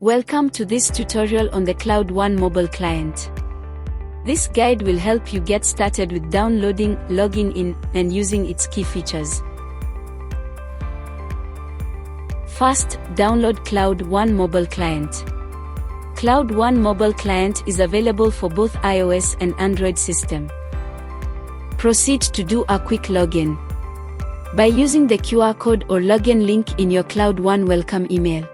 Welcome to this tutorial on the Cloud One mobile client. This guide will help you get started with downloading, logging in, and using its key features. First, download Cloud One mobile client. Cloud One mobile client is available for both iOS and Android system. Proceed to do a quick login by using the QR code or login link in your Cloud One welcome email.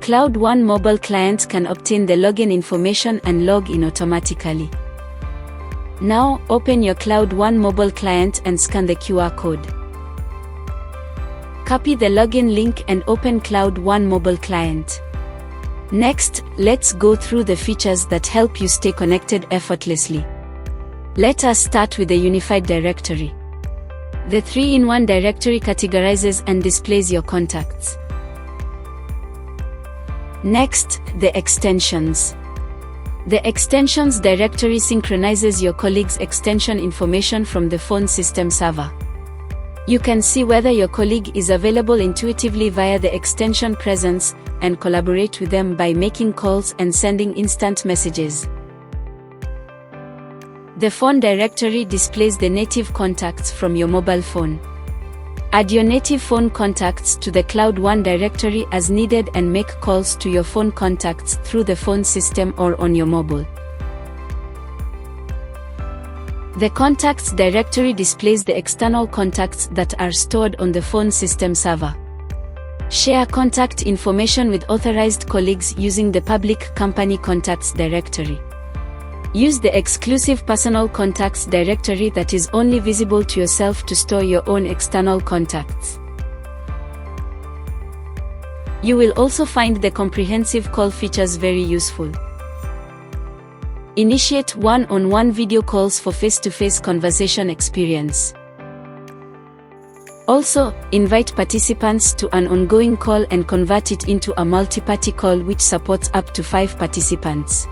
Cloud One mobile client can obtain the login information and log in automatically. Now, open your Cloud One mobile client and scan the QR code. Copy the login link and open Cloud One mobile client. Next, let's go through the features that help you stay connected effortlessly. Let us start with the unified directory. The 3-in-1 directory categorizes and displays your contacts. Next, the extensions. The extensions directory synchronizes your colleague's extension information from the phone system server. You can see whether your colleague is available intuitively via the extension presence and collaborate with them by making calls and sending instant messages. The phone directory displays the native contacts from your mobile phone. Add your native phone contacts to the Cloud One directory as needed and make calls to your phone contacts through the phone system or on your mobile. The contacts directory displays the external contacts that are stored on the phone system server. Share contact information with authorized colleagues using the public company contacts directory. Use the exclusive personal contacts directory that is only visible to yourself to store your own external contacts. You will also find the comprehensive call features very useful. Initiate one-on-one video calls for face-to-face conversation experience. Also, invite participants to an ongoing call and convert it into a multi-party call which supports up to 5 participants.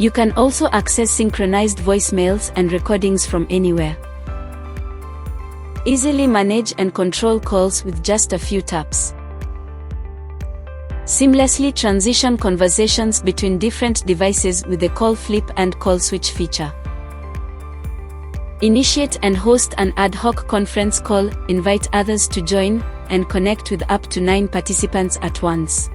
You can also access synchronized voicemails and recordings from anywhere. Easily manage and control calls with just a few taps. Seamlessly transition conversations between different devices with the call flip and call switch feature. Initiate and host an ad hoc conference call, invite others to join, and connect with up to 9 participants at once.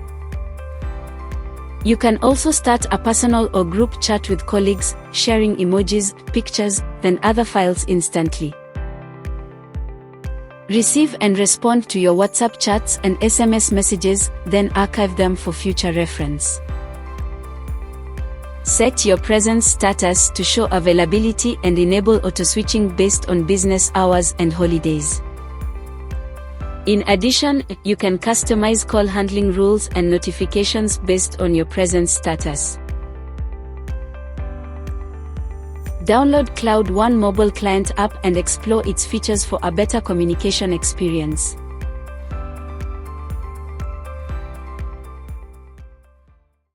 You can also start a personal or group chat with colleagues, sharing emojis, pictures, and other files instantly. Receive and respond to your WhatsApp chats and SMS messages, then archive them for future reference. Set your presence status to show availability and enable auto-switching based on business hours and holidays. In addition, you can customize call handling rules and notifications based on your presence status. Download Cloud One mobile client app and explore its features for a better communication experience.